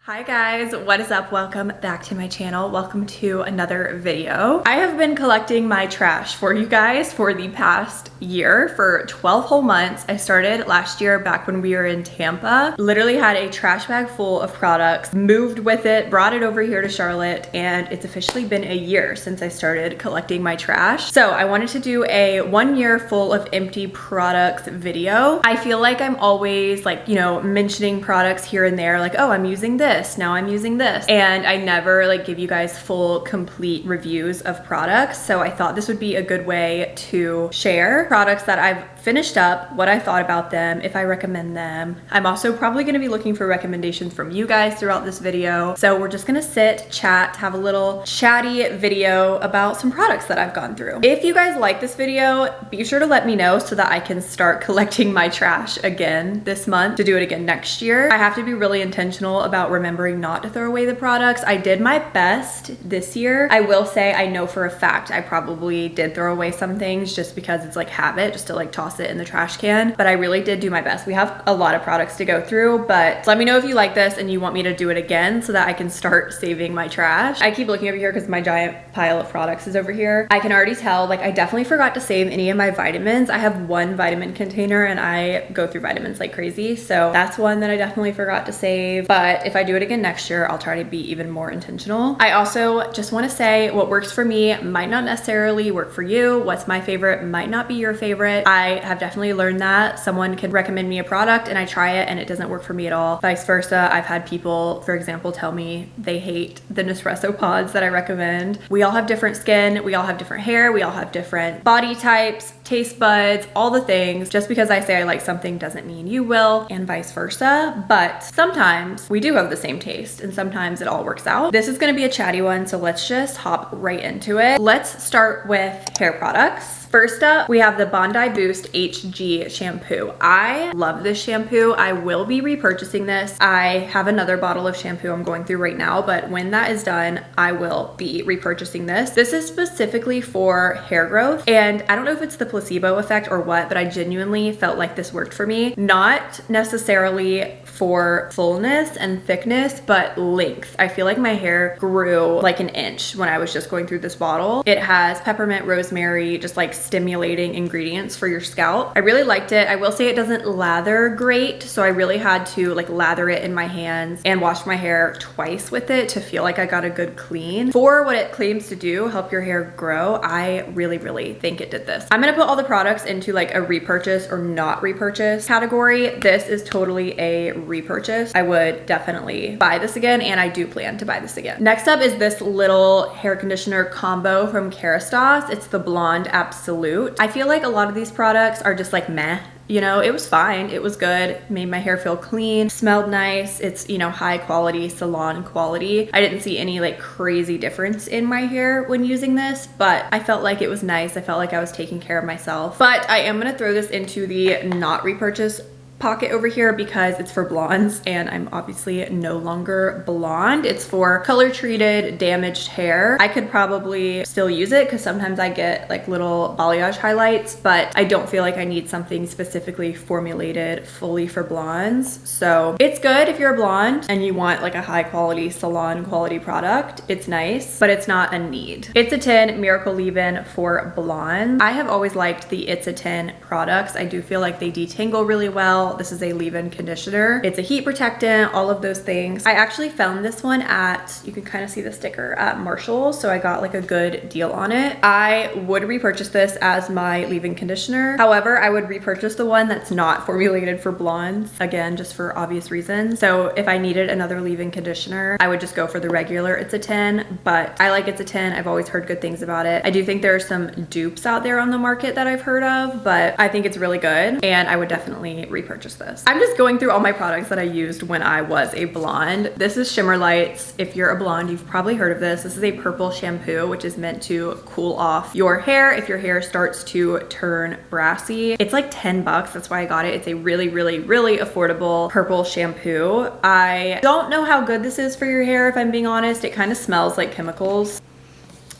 Hi guys, what is up? Welcome back to my channel. Welcome to another video. I have been collecting my trash for you guys for the past year, for 12 whole months. I started last year back when we were in Tampa. Literally had a trash bag full of products, moved with it, brought it over here to Charlotte, and it's officially been a year since I started collecting my trash. So I wanted to do a 1 year full of empty products video. I feel like I'm always like, mentioning products here and there, like, oh, I'm using this. Now I'm using this, and I never like give you guys full complete reviews of products. So I thought this would be a good way to share products that I've finished up, what I thought about them, if I recommend them. I'm also probably going to be looking for recommendations from you guys throughout this video. So we're just gonna sit, chat, have a little chatty video about some products that I've gone through. If you guys like this video, be sure to let me know so that I can start collecting my trash again this month, to do it again next year. I have to be really intentional about remembering not to throw away the products. I did my best this year. I will say I know for a fact I probably did throw away some things just because it's like habit, just to like toss it in the trash can, but I really did do my best. We have a lot of products to go through, but let me know if you like this and you want me to do it again so that I can start saving my trash. I keep looking over here because my giant pile of products is over here. I can already tell, like, I definitely forgot to save any of my vitamins. I have one vitamin container and I go through vitamins like crazy, so that's one that I definitely forgot to save. But if I do it again next year, I'll try to be even more intentional. I also just want to say what works for me might not necessarily work for you. What's my favorite might not be your favorite. I have definitely learned that. Someone can recommend me a product and I try it and it doesn't work for me at all. Vice versa, I've had people, for example, tell me they hate the Nespresso pods that I recommend. We all have different skin, we all have different hair, we all have different body types, taste buds, all the things. Just because I say I like something doesn't mean you will, and vice versa. But sometimes we do have the same taste and sometimes it all works out. This is gonna be a chatty one, so let's just hop right into it. Let's start with hair products. First up, we have the Bondi Boost HG shampoo. I love this shampoo. I will be repurchasing this. I have another bottle of shampoo I'm going through right now, but when that is done, I will be repurchasing this. This is specifically for hair growth, and I don't know if it's the placebo effect or what, but I genuinely felt like this worked for me. Not necessarily for fullness and thickness, but length. I feel like my hair grew like an inch when I was just going through this bottle. It has peppermint, rosemary, just like stimulating ingredients for your scalp. I really liked it. I will say it doesn't lather great, so I really had to like lather it in my hands and wash my hair twice with it to feel like I got a good clean. For what it claims to do, help your hair grow, I really think it did this. I'm gonna put all the products into like a repurchase or not repurchase category. This is totally a repurchase. I would definitely buy this again, and I do plan to buy this again. Next up is this little hair conditioner combo from Krista. It's the Blonde Absolute. I feel like a lot of these products are just like meh. It was fine. It was good. Made my hair feel clean, smelled nice. It's, high quality, salon quality. I didn't see any like crazy difference in my hair when using this, but I felt like it was nice. I felt like I was taking care of myself. But I am gonna throw this into the not repurchase pocket over here because it's for blondes and I'm obviously no longer blonde. It's for color treated damaged hair. I could probably still use it because sometimes I get like little balayage highlights, but I don't feel like I need something specifically formulated fully for blondes. So it's good if you're a blonde and you want like a high quality salon quality product. It's nice, but it's not a need. It's a 10 Miracle Leave-In for blondes. I have always liked the It's a 10 products. I do feel like they detangle really well. This is a leave-in conditioner. It's a heat protectant, all of those things. I actually found this one at, you can kind of see the sticker, at Marshall's, so I got like a good deal on it. I would repurchase this as my leave-in conditioner. However, I would repurchase the one that's not formulated for blondes, again, just for obvious reasons. So if I needed another leave-in conditioner, I would just go for the regular It's a 10, but I like It's a 10. I've always heard good things about it. I do think there are some dupes out there on the market that I've heard of, but I think it's really good and I would definitely repurchase this. I'm just going through all my products that I used when I was a blonde. This is Shimmer Lights. If you're a blonde, you've probably heard of this. This is a purple shampoo, which is meant to cool off your hair if your hair starts to turn brassy. It's like 10 bucks. That's why I got it. It's a really affordable purple shampoo. I don't know how good this is for your hair, if I'm being honest. It kind of smells like chemicals.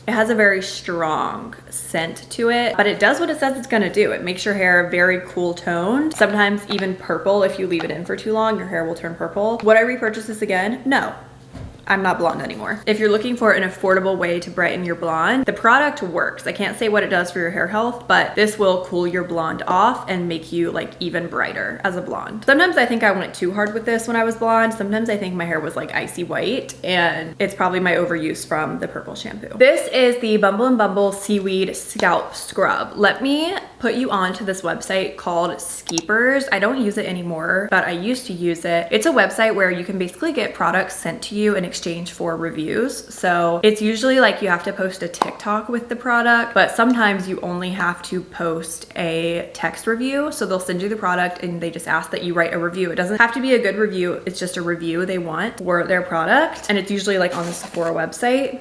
It has a very strong scent to it, but it does what it says it's gonna do. It makes your hair very cool toned, sometimes even purple. If you leave it in for too long, your hair will turn purple. Would I repurchase this again? No. I'm not blonde anymore. If you're looking for an affordable way to brighten your blonde, the product works. I can't say what it does for your hair health, but this will cool your blonde off and make you like even brighter as a blonde. Sometimes I think I went too hard with this when I was blonde. Sometimes I think my hair was like icy white, and it's probably my overuse from the purple shampoo. This is the Bumble and Bumble Seaweed Scalp Scrub. Let me put you on to this website called Skeepers. I don't use it anymore, but I used to use it. It's a website where you can basically get products sent to you in exchange for reviews. So it's usually like you have to post a TikTok with the product, but sometimes you only have to post a text review. So they'll send you the product and they just ask that you write a review. It doesn't have to be a good review. It's just a review they want for their product. And it's usually like on the Sephora website.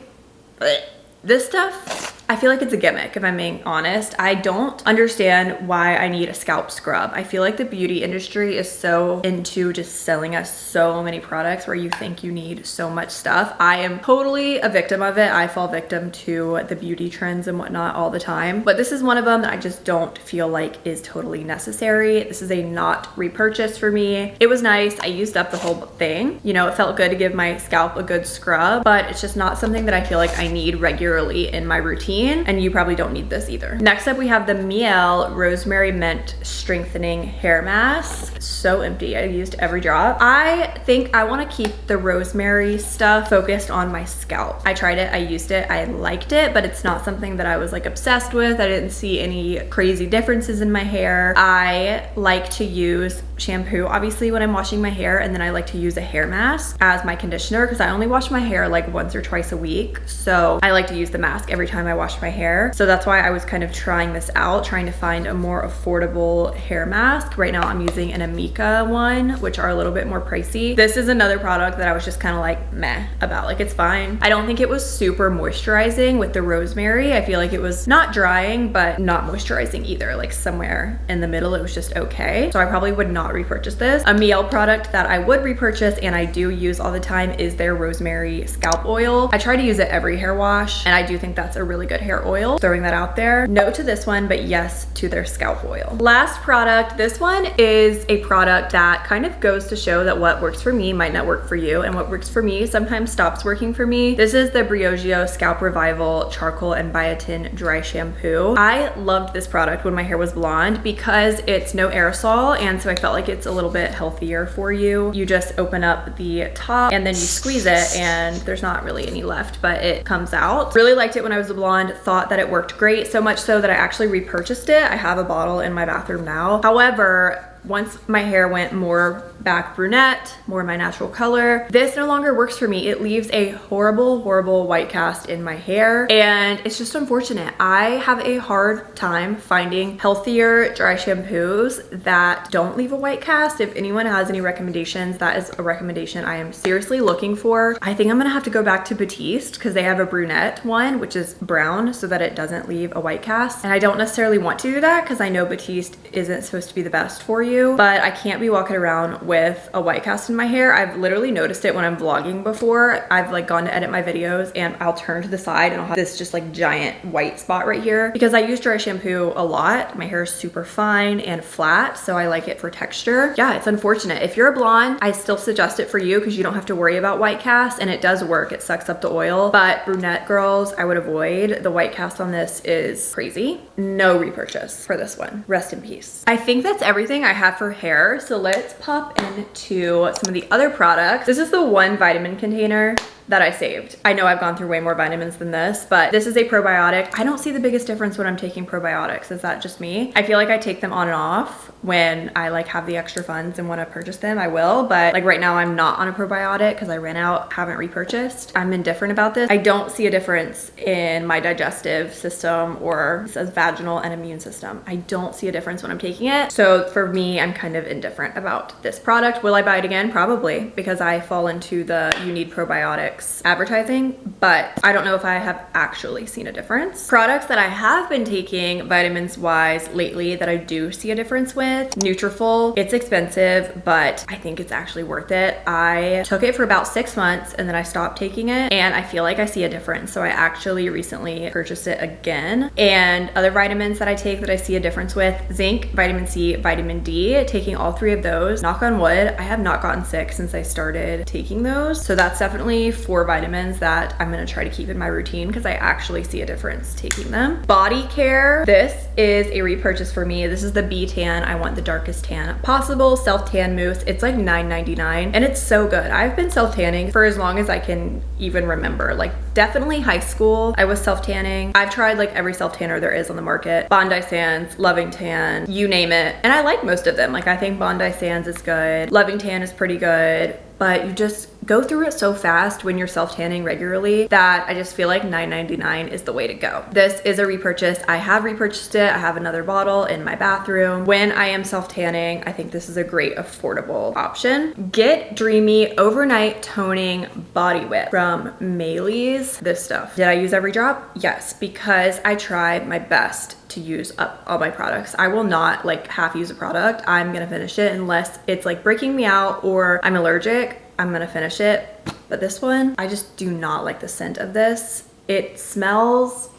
But this stuff, I feel like it's a gimmick, if I'm being honest. I don't understand why I need a scalp scrub. I feel like the beauty industry is so into just selling us so many products where you think you need so much stuff. I am totally a victim of it. I fall victim to the beauty trends and whatnot all the time. But this is one of them that I just don't feel like is totally necessary. This is a not repurchase for me. It was nice. I used up the whole thing. You know, it felt good to give my scalp a good scrub, but it's just not something that I feel like I need regularly in my routine, and you probably don't need this either. Next up, we have the Miel Rosemary Mint Strengthening Hair Mask. So empty. I used every drop. I think I want to keep the rosemary stuff focused on my scalp. I tried it, I used it, I liked it, but it's not something that I was like obsessed with. I didn't see any crazy differences in my hair. I like to use shampoo obviously when I'm washing my hair, and then I like to use a hair mask as my conditioner because I only wash my hair like once or twice a week. So I like to use the mask every time I wash my hair. So that's why I was kind of trying this out, trying to find a more affordable hair mask. Right now I'm using an Amika one, which are a little bit more pricey. This is another product that I was just kind of like meh about. Like, it's fine. I don't think it was super moisturizing with the rosemary. I feel like it was not drying, but not moisturizing either. Like somewhere in the middle, it was just okay. So I probably would not repurchase this. A Miel product that I would repurchase and I do use all the time is their rosemary scalp oil. I try to use it every hair wash, and I do think that's a really good hair oil. Throwing that out there. No to this one, but yes to their scalp oil. Last product. This one is a product that kind of goes to show that what works for me might not work for you, and what works for me sometimes stops working for me. This is the Briogeo Scalp Revival Charcoal and Biotin Dry Shampoo. I loved this product when my hair was blonde because it's no aerosol, and so I felt like it's a little bit healthier for you. You just open up the top and then you squeeze it, and there's not really any left, but it comes out. Really liked it when I was a blonde, thought that it worked great, so much so that I actually repurchased it. I have a bottle in my bathroom now. However, once my hair went more back brunette, more my natural color, this no longer works for me. It leaves a horrible, horrible white cast in my hair, and it's just unfortunate. I have a hard time finding healthier dry shampoos that don't leave a white cast. If anyone has any recommendations, that is a recommendation I am seriously looking for. I think I'm gonna have to go back to Batiste because they have a brunette one, which is brown, so that it doesn't leave a white cast. And I don't necessarily want to do that because I know Batiste isn't supposed to be the best for you, but I can't be walking around with a white cast in my hair. I've literally noticed it when I'm vlogging before. I've like gone to edit my videos and I'll turn to the side and I'll have this just like giant white spot right here because I use dry shampoo a lot. My hair is super fine and flat, so I like it for texture. Yeah, it's unfortunate. If you're a blonde, I still suggest it for you because you don't have to worry about white cast, and it does work. It sucks up the oil, but brunette girls, I would avoid. The white cast on this is crazy. No repurchase for this one. Rest in peace. I think that's everything I have for hair, so let's pop into some of the other products. This is the one vitamin container that I saved. I know I've gone through way more vitamins than this, but this is a probiotic. I don't see the biggest difference when I'm taking probiotics. Is that just me? I feel like I take them on and off. When I like have the extra funds and want to purchase them, I will, but like right now I'm not on a probiotic because I ran out, haven't repurchased. I'm indifferent about this. I don't see a difference in my digestive system, or it says vaginal and immune system. I don't see a difference when I'm taking it. So for me, I'm kind of indifferent about this product. Will I buy it again? Probably, because I fall into the you need probiotics cosmetics advertising, but I don't know if I have actually seen a difference. Products that I have been taking vitamins wise lately that I do see a difference with, Nutrafol. It's expensive, but I think it's actually worth it. I took it for about 6 months and then I stopped taking it, and I feel like I see a difference. So I actually recently purchased it again. And other vitamins that I take that I see a difference with, zinc, vitamin C, vitamin D, taking all 3 of those. Knock on wood, I have not gotten sick since I started taking those. So that's definitely 4 vitamins that I'm gonna try to keep in my routine because I actually see a difference taking them. Body care, this is a repurchase for me. This is the B Tan. I want the darkest tan possible, self-tan mousse. It's like $9.99 and it's so good. I've been self-tanning for as long as I can even remember, like definitely high school. I was self-tanning. I've tried like every self-tanner there is on the market. Bondi Sands, Loving Tan, you name it. And I like most of them. Like I think Bondi Sands is good. Loving Tan is pretty good. But you just go through it so fast when you're self-tanning regularly that I just feel like $9.99 is the way to go. This is a repurchase. I have repurchased it. I have another bottle in my bathroom. When I am self-tanning, I think this is a great affordable option. Get Dreamy Overnight Toning Body Whip from Maylee's. This stuff. Did I use every drop? Yes, because I try my best to use up all my products. I will not like half use a product. I'm gonna finish it unless it's like breaking me out or I'm allergic. I'm gonna finish it. But this one, I just do not like the scent of this. It smells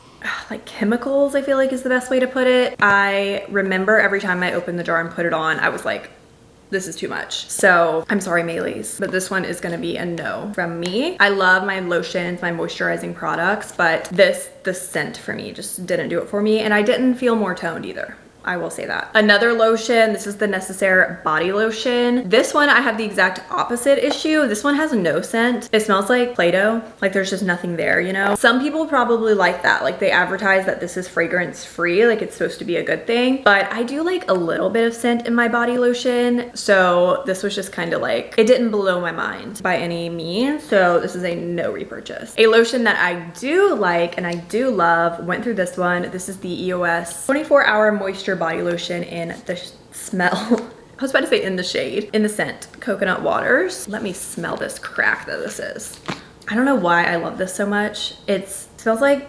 like chemicals, I feel like is the best way to put it. I remember every time I opened the jar and put it on, I was like, this is too much. So I'm sorry, Maylee's, but this one is gonna be a no from me. I love my lotions, my moisturizing products, but the scent for me just didn't do it for me. And I didn't feel more toned either. I will say that. Another lotion, this is the Necessaire body lotion. This one, I have the exact opposite issue. This one has no scent. It smells like Play-Doh. Like there's just nothing there, you know? Some people probably like that. Like they advertise that this is fragrance free, like it's supposed to be a good thing. But I do like a little bit of scent in my body lotion. So this was just kind of like, it didn't blow my mind by any means. So this is a no repurchase. A lotion that I do like and I do love, went through this one. This is the EOS 24-hour moisture body lotion in the smell. I was about to say in the shade, in the scent, Coconut Waters. Let me smell this crack that this is. I don't know why I love this so much. It smells like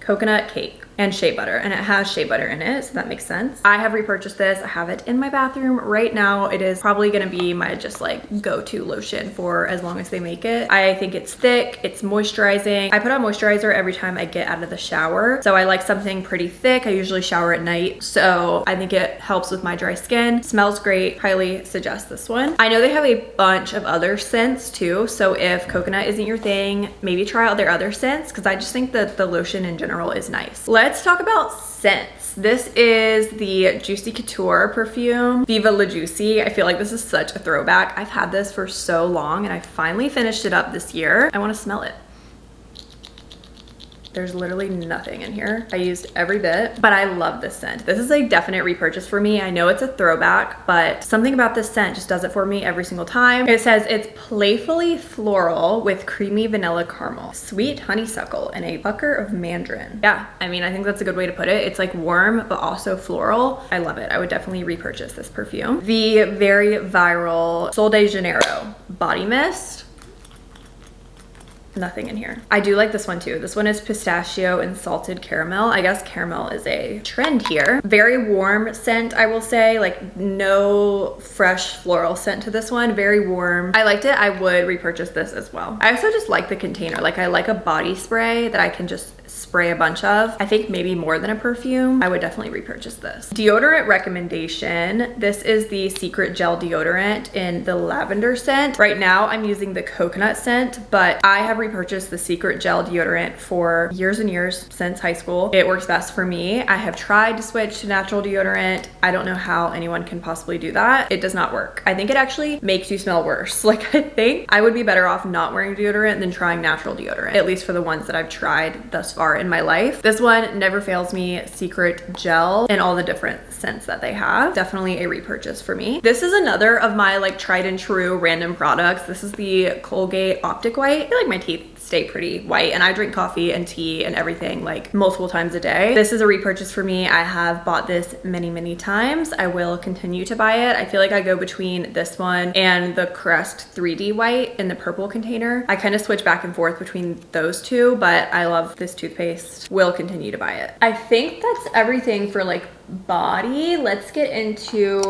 coconut cake and shea butter, and it has shea butter in it, so that makes sense. I have repurchased this. I have it in my bathroom right now. It is probably gonna be my just like go-to lotion for as long as they make it. I think it's thick, it's moisturizing. I put on moisturizer every time I get out of the shower, so I like something pretty thick. I usually shower at night, so I think it helps with my dry skin. Smells great. Highly suggest this one. I know they have a bunch of other scents too, so if coconut isn't your thing, maybe try out their other scents, because I just think that the lotion in general is nice. Let's talk about scents. This is the Juicy Couture perfume, Viva La Juicy. I feel like this is such a throwback. I've had this for so long and I finally finished it up this year. I want to smell it. There's literally nothing in here. I used every bit, but I love this scent. This is a definite repurchase for me. I know it's a throwback, but something about this scent just does it for me every single time. It says it's playfully floral with creamy vanilla caramel, sweet honeysuckle, and a pucker of mandarin. Yeah, I mean, I think that's a good way to put it. It's like warm, but also floral. I love it. I would definitely repurchase this perfume. The very viral Sol de Janeiro body mist. Nothing in here. I do like this one too. This one is pistachio and salted caramel. I guess caramel is a trend here. Very warm scent, I will say. Like no fresh floral scent to this one. Very warm. I liked it. I would repurchase this as well. I also just like the container. Like I like a body spray that I can just spray a bunch of. I think maybe more than a perfume. I would definitely repurchase this. Deodorant recommendation. This is the Secret Gel deodorant in the lavender scent. Right now I'm using the coconut scent, but I have repurchased the Secret Gel deodorant for years and years, since high school. It works best for me. I have tried to switch to natural deodorant. I don't know how anyone can possibly do that. It does not work. I think it actually makes you smell worse. Like I think I would be better off not wearing deodorant than trying natural deodorant, at least for the ones that I've tried thus far in my life. This one never fails me, Secret Gel, and all the different scents that they have. Definitely a repurchase for me. This is another of my like tried and true random products. This is the Colgate Optic White. I feel like my teeth stay pretty white, and I drink coffee and tea and everything like multiple times a day. This is a repurchase for me. I have bought this many times. I will continue to buy it. I feel like I go between this one and the Crest 3D White in the purple container. I kind of switch back and forth between those two, but I love this toothpaste. Will continue to buy it. I think that's everything for like body. Let's get into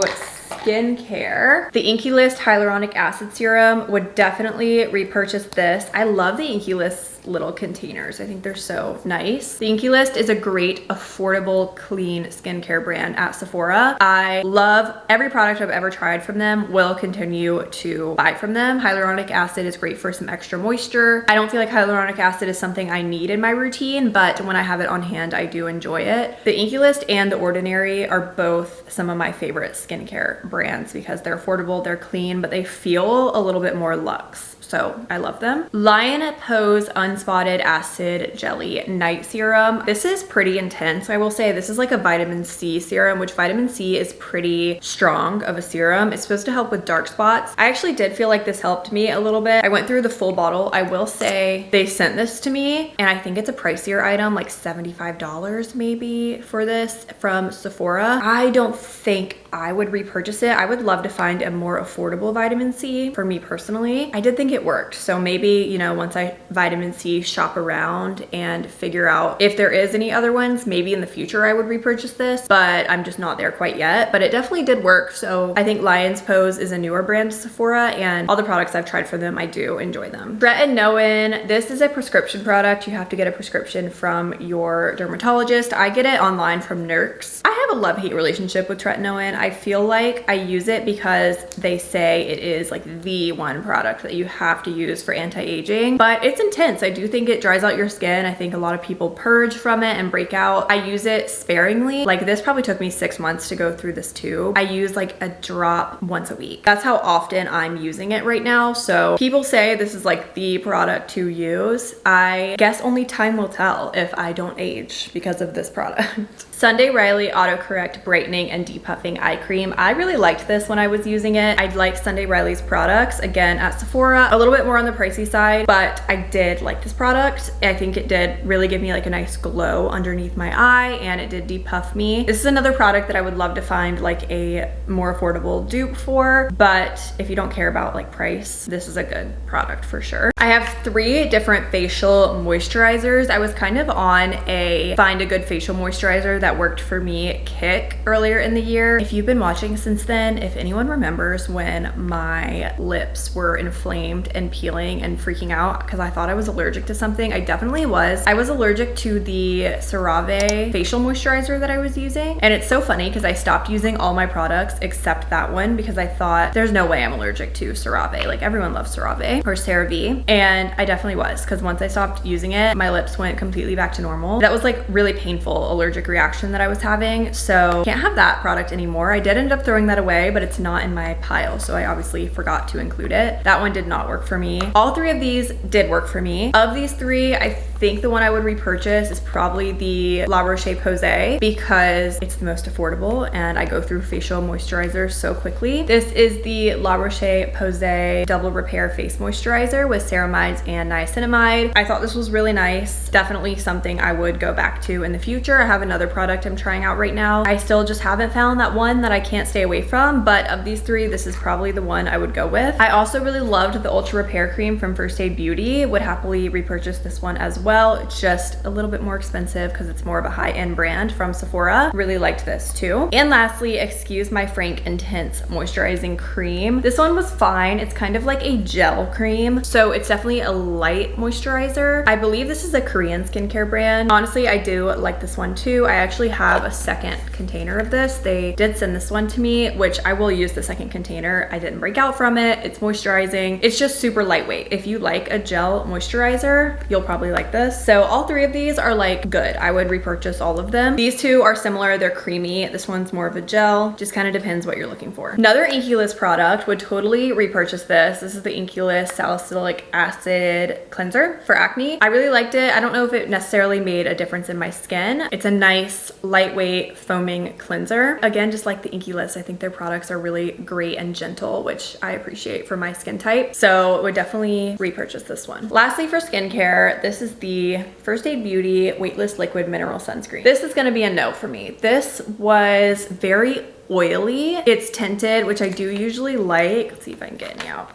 skincare. The Inky List Hyaluronic Acid Serum, would definitely repurchase this. I love the Inky List little containers. I think they're so nice. The Inky List is a great, affordable, clean skincare brand at Sephora. I love every product I've ever tried from them. Will continue to buy from them. Hyaluronic acid is great for some extra moisture. I don't feel like hyaluronic acid is something I need in my routine, but when I have it on hand, I do enjoy it. The Inky List and The Ordinary are both some of my favorite skincare brands because they're affordable, they're clean, but they feel a little bit more luxe. So I love them. Lion Pose Unspotted Acid Jelly Night Serum. This is pretty intense. I will say this is like a vitamin C serum, which vitamin C is pretty strong of a serum. It's supposed to help with dark spots. I actually did feel like this helped me a little bit. I went through the full bottle. I will say they sent this to me, and I think it's a pricier item, like $75 maybe for this from Sephora. I don't think I would repurchase it. I would love to find a more affordable vitamin C for me personally. I did think it worked. So maybe, you know, once I vitamin C shop around and figure out if there is any other ones, maybe in the future I would repurchase this, but I'm just not there quite yet. But it definitely did work. So I think Lion's Pose is a newer brand to Sephora, and all the products I've tried for them, I do enjoy them. Tretinoin, this is a prescription product. You have to get a prescription from your dermatologist. I get it online from Nurx. I have a love-hate relationship with tretinoin. I feel like I use it because they say it is like the one product that you have to use for anti-aging, but it's intense. I do think it dries out your skin. I think a lot of people purge from it and break out. I use it sparingly. Like this probably took me 6 months to go through this tube. I use like a drop once a week. That's how often I'm using it right now. So people say this is like the product to use. I guess only time will tell if I don't age because of this product. Sunday Riley Autocorrect Brightening and Depuffing Eye Cream. I really liked this when I was using it. I like Sunday Riley's products, again at Sephora, a little bit more on the pricey side, but I did like this product. I think it did really give me like a nice glow underneath my eye, and it did depuff me. This is another product that I would love to find like a more affordable dupe for, but if you don't care about like price, this is a good product for sure. I have 3 different facial moisturizers. I was kind of on a find a good facial moisturizer that worked for me kick earlier in the year. If you've been watching since then, if anyone remembers when my lips were inflamed and peeling and freaking out because I thought I was allergic to something, I definitely was. I was allergic to the CeraVe facial moisturizer that I was using, and it's so funny because I stopped using all my products except that one because I thought there's no way I'm allergic to CeraVe. Like everyone loves CeraVe or CeraVe, and I definitely was, because once I stopped using it, my lips went completely back to normal. That was like really painful allergic reaction that I was having, so can't have that product anymore. I did end up throwing that away, but it's not in my pile, so I obviously forgot to include it. That one did not work for me. All 3 of these did work for me. Of these 3, I think the one I would repurchase is probably the La Roche-Posay because it's the most affordable and I go through facial moisturizers so quickly. This is the La Roche-Posay Double Repair Face Moisturizer with ceramides and niacinamide. I thought this was really nice. Definitely something I would go back to in the future. I have another product I'm trying out right now. I still just haven't found that one that I can't stay away from, but of these 3, this is probably the one I would go with. I also really loved the Ultra Repair Cream from First Aid Beauty. Would happily repurchase this one as well. It's just a little bit more expensive because it's more of a high-end brand from Sephora. Really liked this too. And lastly, Excuse My Frank Intense Moisturizing Cream. This one was fine. It's kind of like a gel cream, so it's definitely a light moisturizer. I believe this is a Korean skincare brand. Honestly, I do like this one too. I actually have a second container of this. They did send this one to me, which I will use the second container. I didn't break out from it. It's moisturizing. It's just super lightweight. If you like a gel moisturizer, you'll probably like this. So all three of these are like good. I would repurchase all of them. These two are similar. They're creamy. This one's more of a gel. Just kind of depends what you're looking for. Another Inculus product, would totally repurchase this. This is the Inculus salicylic acid cleanser for acne. I really liked it. I don't know if it necessarily made a difference in my skin. It's a nice lightweight foaming cleanser. Again, just like the Inculus, I think their products are really great and gentle, which I appreciate for my skin type. So would definitely repurchase this one. Lastly, for skincare, this is the First Aid Beauty Weightless Liquid Mineral Sunscreen. This is gonna be a no for me. This was very oily. It's tinted, which I do usually like. Let's see if I can get any out.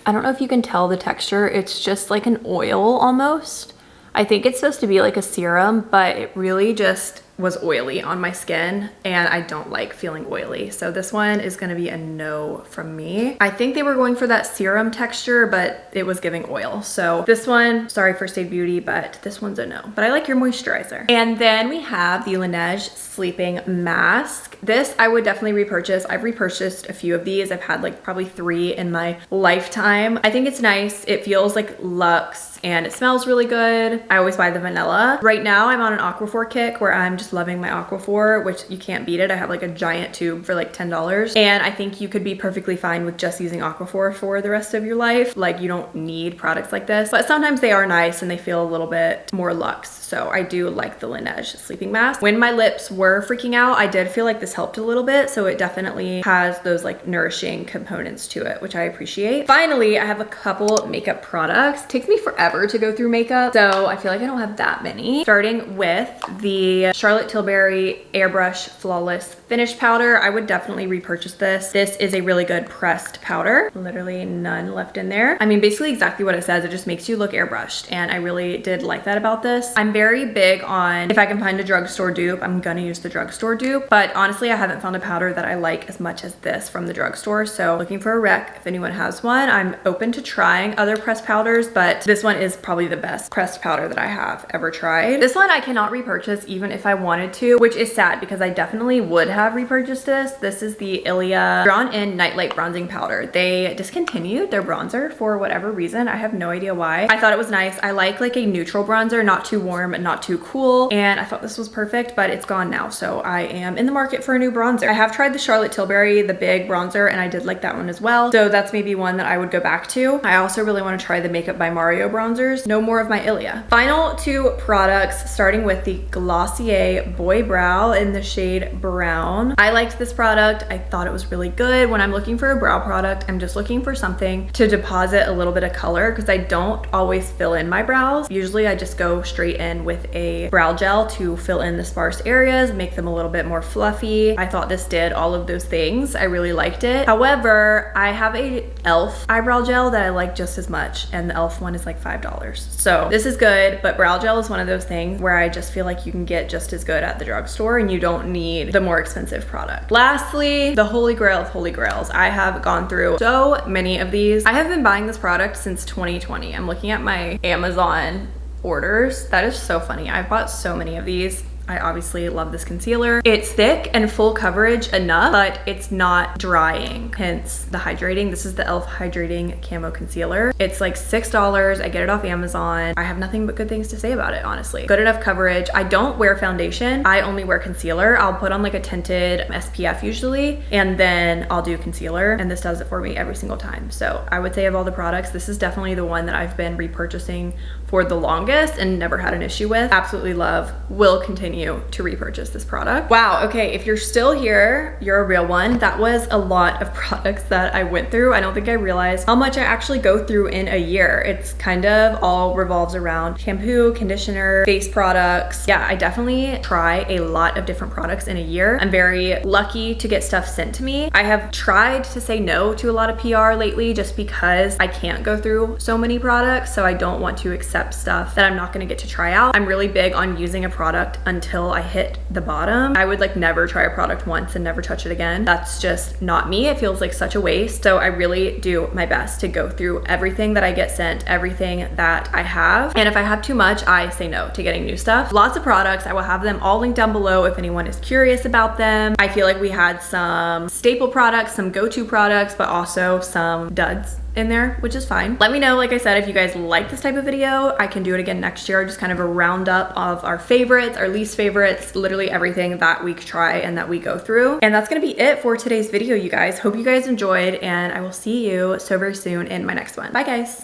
I don't know if you can tell the texture. It's just like an oil almost. I think it's supposed to be like a serum, but it really just was oily on my skin and I don't like feeling oily. So this one is gonna be a no from me. I think they were going for that serum texture, but it was giving oil. So this one, sorry First Aid Beauty, but this one's a no. But I like your moisturizer. And then we have the Laneige Sleeping Mask. This I would definitely repurchase. I've repurchased a few of these. I've had like probably 3 in my lifetime. I think it's nice. It feels like Luxe and it smells really good. I always buy the vanilla. Right now I'm on an Aquaphor kick where I'm just loving my Aquaphor, which you can't beat it. I have like a giant tube for like $10. And I think you could be perfectly fine with just using Aquaphor for the rest of your life. Like you don't need products like this, but sometimes they are nice and they feel a little bit more luxe. So I do like the Laneige Sleeping Mask. When my lips were freaking out, I did feel like this helped a little bit. So it definitely has those like nourishing components to it, which I appreciate. Finally, I have a couple makeup products. It takes me forever to go through makeup, so I feel like I don't have that many. Starting with the Charlotte Tilbury Airbrush Flawless Finish Powder. I would definitely repurchase this. This is a really good pressed powder. Literally none left in there. I mean, basically exactly what it says. It just makes you look airbrushed, and I really did like that about this. I'm very big on, if I can find a drugstore dupe, I'm gonna use the drugstore dupe, but honestly, I haven't found a powder that I like as much as this from the drugstore, so looking for a rec. If anyone has one, I'm open to trying other pressed powders, but this one is probably the best pressed powder that I have ever tried. This one I cannot repurchase even if I wanted to, which is sad because I definitely would have repurchased this. This is the Ilia Drawn In Nightlight Bronzing Powder. They discontinued their bronzer for whatever reason. I have no idea why. I thought it was nice. I like a neutral bronzer, not too warm, not too cool, and I thought this was perfect, but it's gone now, so I am in the market for a new bronzer. I have tried the Charlotte Tilbury, the big bronzer, and I did like that one as well, so that's maybe one that I would go back to. I also really want to try the Makeup by Mario bronzers. No more of my Ilia. Final 2 products, starting with the Glossier Boy Brow in the shade Brown. I liked this product. I thought it was really good. When I'm looking for a brow product, I'm just looking for something to deposit a little bit of color because I don't always fill in my brows. Usually I just go straight in with a brow gel to fill in the sparse areas, make them a little bit more fluffy. I thought this did all of those things. I really liked it. However, I have a e.l.f. eyebrow gel that I like just as much, and the e.l.f. one is like $5. So this is good, but brow gel is one of those things where I just feel like you can get just as good at the drugstore and you don't need the more expensive product. Lastly, the holy grail of holy grails. I have gone through so many of these. I have been buying this product since 2020. I'm looking at my Amazon orders. That is so funny. I've bought so many of these. I obviously love this concealer. It's thick and full coverage enough, but it's not drying, hence the hydrating. This is the e.l.f. Hydrating Camo Concealer. It's like $6. I get it off Amazon. I have nothing but good things to say about it, honestly. Good enough coverage. I don't wear foundation. I only wear concealer. I'll put on like a tinted SPF usually, and then I'll do concealer, and this does it for me every single time. So I would say of all the products, this is definitely the one that I've been repurchasing for the longest and never had an issue with. Absolutely love. Will continue to repurchase this product. Wow, okay, if you're still here, you're a real one. That was a lot of products that I went through. I don't think I realized how much I actually go through in a year. It's kind of all revolves around shampoo, conditioner, face products. Yeah, I definitely try a lot of different products in a year. I'm very lucky to get stuff sent to me. I have tried to say no to a lot of PR lately just because I can't go through so many products, so I don't want to accept stuff that I'm not gonna get to try out. I'm really big on using a product until I hit the bottom. I would like never try a product once and never touch it again. That's just not me. It feels like such a waste. So I really do my best to go through everything that I get sent, everything that I have. And if I have too much, I say no to getting new stuff. Lots of products. I will have them all linked down below if anyone is curious about them. I feel like we had some staple products, some go-to products, but also some duds in there, which is fine. Let me know, like I said, if you guys like this type of video. I can do it again next year, just kind of a roundup of our favorites, our least favorites, literally everything that we try and that we go through. And that's gonna be it for today's video, you guys. Hope you guys enjoyed, and I will see you so very soon in my next one. Bye, guys.